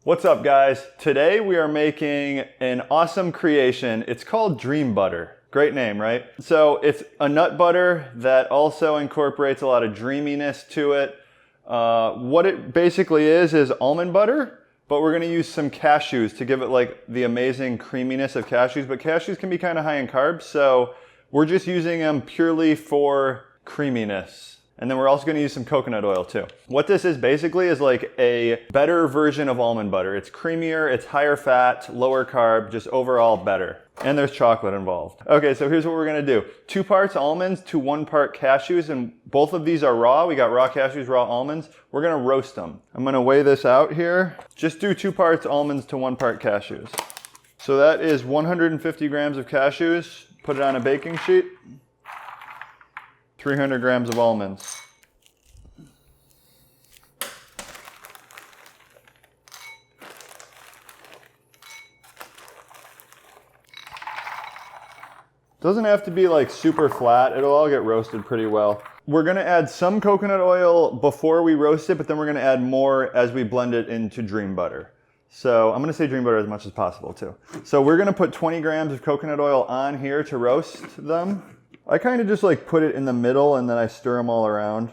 What's up, guys? Today we are making an awesome creation. It's called Dream Butter. Great name, right? So it's a nut butter that also incorporates a lot of dreaminess to it. What it basically is almond butter, but we're gonna use some cashews to give it like the amazing creaminess of cashews, but cashews can be kind of high in carbs, so we're just using them purely for creaminess. And then we're also going to use some coconut oil too. What this is basically is like a better version of almond butter. It's creamier, it's higher fat, lower carb, just overall better. And there's chocolate involved. Okay, so here's what we're going to do. 2 parts almonds to 1 part cashews, and both of these are raw. We got raw cashews, raw almonds. We're going to roast them. I'm going to weigh this out here. Just do 2 parts almonds to 1 part cashews. So that is 150 grams of cashews. Put it on a baking sheet. 300 grams of almonds. Doesn't have to be like super flat. It'll all get roasted pretty well. We're gonna add some coconut oil before we roast it, but then we're gonna add more as we blend it into Dream Butter. So I'm gonna say Dream Butter as much as possible too. So we're gonna put 20 grams of coconut oil on here to roast them. I kind of just like put it in the middle and then I stir them all around.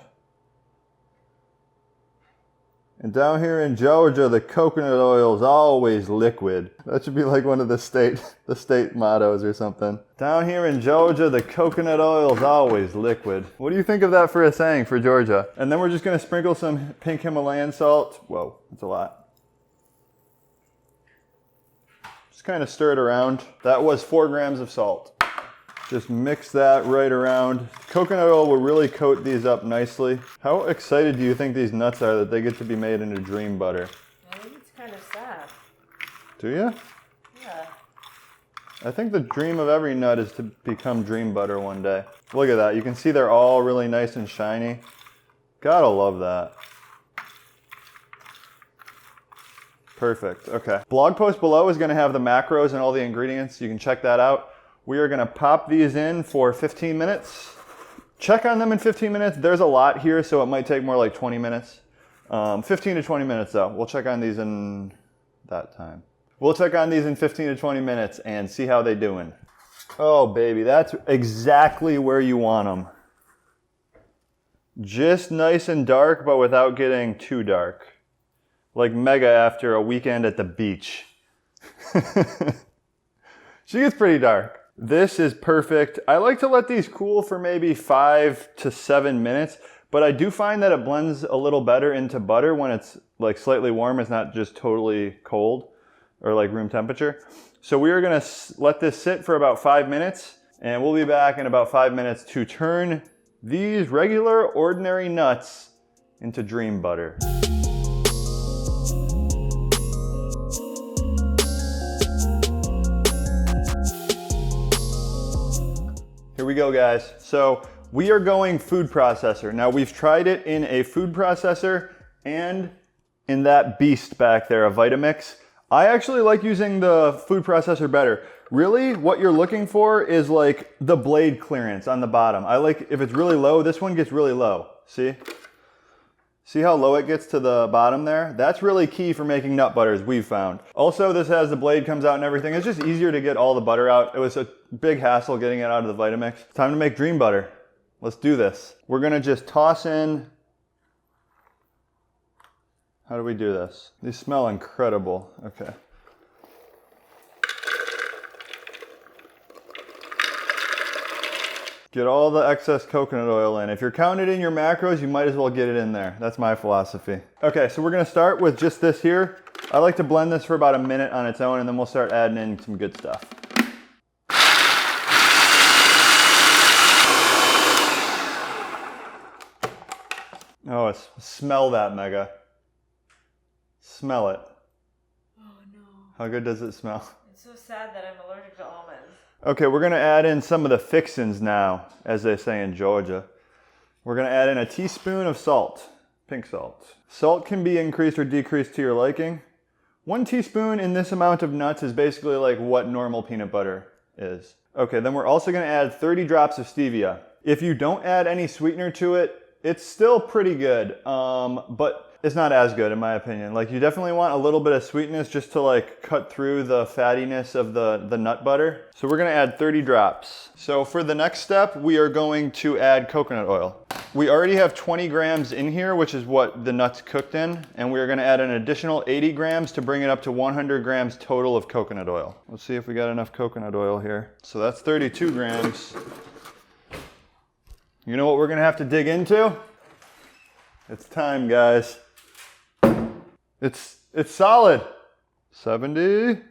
And down here in Georgia, the coconut oil is always liquid. That should be like one of the state mottos or something. Down here in Georgia, the coconut oil is always liquid. What do you think of that for a saying for Georgia? And then we're just gonna sprinkle some pink Himalayan salt. Whoa, that's a lot. Just kind of stir it around. That was 4 grams of salt. Just mix that right around. Coconut oil will really coat these up nicely. How excited do you think these nuts are that they get to be made into Dream Butter? I think it's kind of sad. Do you? Yeah. I think the dream of every nut is to become Dream Butter one day. Look at that. You can see they're all really nice and shiny. Gotta love that. Perfect. Okay. Blog post below is going to have the macros and all the ingredients. You can check that out. We are going to pop these in for 15 minutes. Check on them in 15 minutes. There's a lot here, so it might take more like 20 minutes. 15 to 20 minutes though. We'll check on these in that time. We'll check on these in 15 to 20 minutes and see how they're doing. Oh baby, that's exactly where you want them. Just nice and dark, but without getting too dark. Like Mega after a weekend at the beach. She gets pretty dark. This is perfect. I like to let these cool for maybe 5 to 7 minutes, but I do find that it blends a little better into butter when it's like slightly warm. It's not just totally cold or like room temperature. So we are gonna let this sit for about 5 minutes, and we'll be back in about 5 minutes to turn these regular ordinary nuts into Dream Butter. Here we go, guys. So we are going food processor. Now we've tried it in a food processor and in that beast back there, a Vitamix. I actually like using the food processor better. Really, what you're looking for is like the blade clearance on the bottom. I like, if it's really low, this one gets really low. See? See how low it gets to the bottom there? That's really key for making nut butters, we've found. Also, this has the blade comes out and everything. It's just easier to get all the butter out. It was a big hassle getting it out of the Vitamix. Time to make Dream Butter. Let's do this. We're gonna just toss in. How do we do this? These smell incredible. Okay. Get all the excess coconut oil in. If you're counting it in your macros, you might as well get it in there. That's my philosophy. Okay, so we're gonna start with just this here. I like to blend this for about a minute on its own, and then we'll start adding in some good stuff. Oh, smell that, Mega. Smell it. Oh no. How good does it smell? It's so sad that I'm allergic to almonds. Okay, we're gonna add in some of the fixins now, as they say in Georgia. We're gonna add in a teaspoon of salt, pink salt. Salt can be increased or decreased to your liking. 1 teaspoon in this amount of nuts is basically like what normal peanut butter is. Okay, then we're also gonna add 30 drops of stevia. If you don't add any sweetener to it, it's still pretty good, but it's not as good in my opinion. Like you definitely want a little bit of sweetness just to like cut through the fattiness of the nut butter. So we're gonna add 30 drops. So for the next step, we are going to add coconut oil. We already have 20 grams in here, which is what the nuts cooked in, and we're gonna add an additional 80 grams to bring it up to 100 grams total of coconut oil. Let's see if we got enough coconut oil here. So that's 32 grams. You know what we're gonna have to dig into? It's time, guys. It's solid. 70.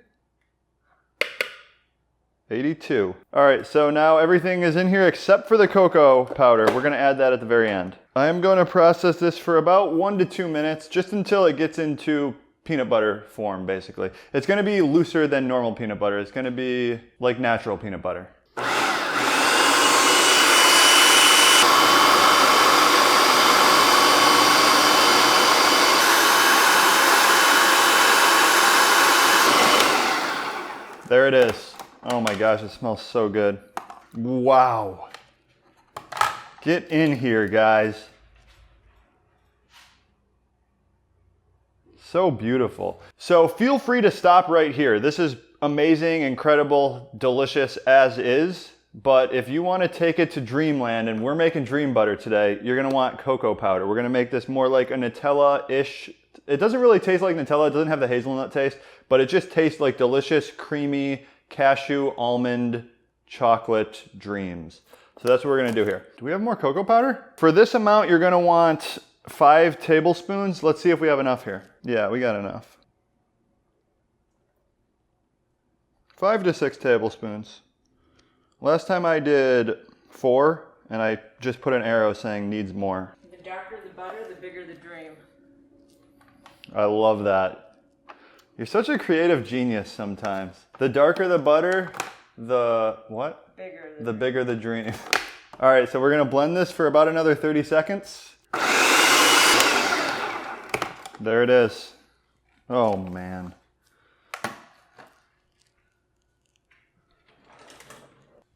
82. All right, so now everything is in here except for the cocoa powder. We're gonna add that at the very end. I am gonna process this for about 1 to 2 minutes, just until it gets into peanut butter form, basically. It's gonna be looser than normal peanut butter. It's gonna be like natural peanut butter. There it is. Oh my gosh, it smells so good. Wow. Get in here, guys. So beautiful. So feel free to stop right here. This is amazing, incredible, delicious as is. But if you want to take it to dreamland, and we're making dream butter today, you're gonna want cocoa powder. We're gonna make this more like a Nutella-ish. It doesn't really taste like Nutella. It doesn't have the hazelnut taste, but it just tastes like delicious, creamy, cashew, almond, chocolate dreams. So that's what we're gonna do here. Do we have more cocoa powder? For this amount, you're gonna want 5 tablespoons. Let's see if we have enough here. Yeah, we got enough. 5 to 6 tablespoons. Last time I did 4, and I just put an arrow saying needs more. The darker the butter, the bigger the dream. I love that. You're such a creative genius sometimes. The darker the butter, the what? Bigger the bigger the dream. All right, so we're gonna blend this for about another 30 seconds. There it is. Oh man.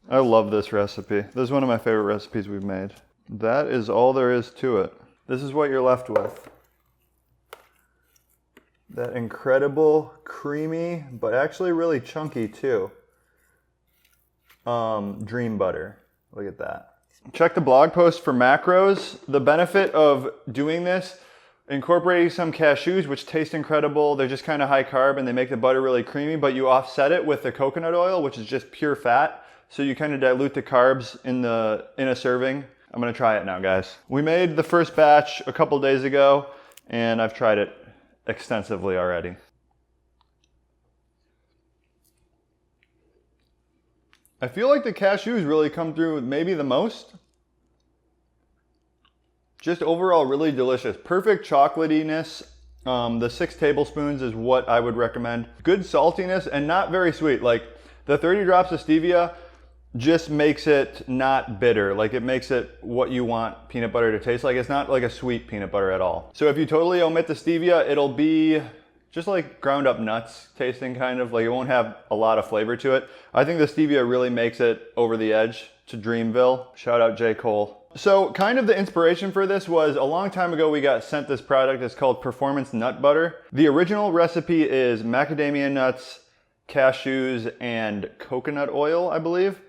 I love this recipe. This is one of my favorite recipes we've made. That is all there is to it. This is what you're left with. That incredible, creamy, but actually really chunky too, dream butter. Look at that. Check the blog post for macros. The benefit of doing this, incorporating some cashews, which taste incredible. They're just kind of high carb and they make the butter really creamy, but you offset it with the coconut oil, which is just pure fat. So you kind of dilute the carbs in a serving. I'm gonna try it now, guys. We made the first batch a couple days ago and I've tried it extensively already. I feel like the cashews really come through maybe the most. Just overall really delicious. Perfect chocolatiness. The 6 tablespoons is what I would recommend. Good saltiness and not very sweet. Like the 30 drops of stevia just makes it not bitter. Like it makes it what you want peanut butter to taste like. It's not like a sweet peanut butter at all. So if you totally omit the stevia, it'll be just like ground up nuts tasting kind of. Like it won't have a lot of flavor to it. I think the stevia really makes it over the edge to Dreamville. Shout out J. Cole. So kind of the inspiration for this was a long time ago we got sent this product. It's called Performance Nut Butter. The original recipe is macadamia nuts, cashews, and coconut oil, I believe.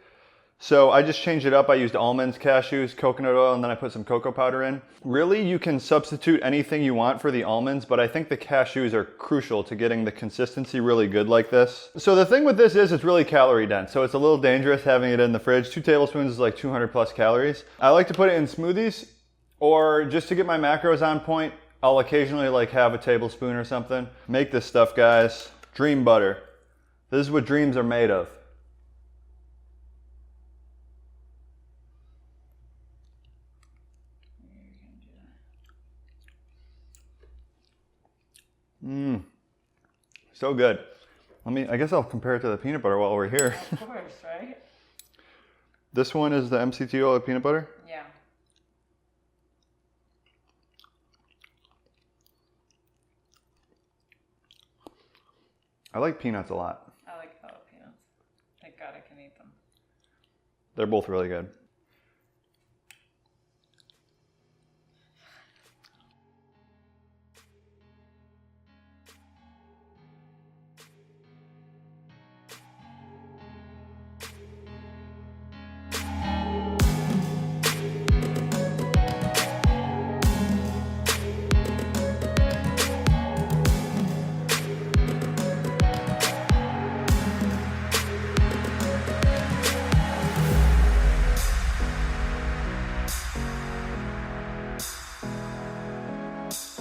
So I just changed it up. I used almonds, cashews, coconut oil, and then I put some cocoa powder in. Really, you can substitute anything you want for the almonds, but I think the cashews are crucial to getting the consistency really good like this. So the thing with this is it's really calorie dense, so it's a little dangerous having it in the fridge. 2 tablespoons is like 200 plus calories. I like to put it in smoothies, or just to get my macros on point, I'll occasionally like have a tablespoon or something. Make this stuff, guys. Dream butter. This is what dreams are made of. So good. I guess I'll compare it to the peanut butter while we're here. Of course, right? This one is the MCT oil peanut butter? Yeah. I like peanuts a lot. I like peanuts. Thank God I can eat them. They're both really good.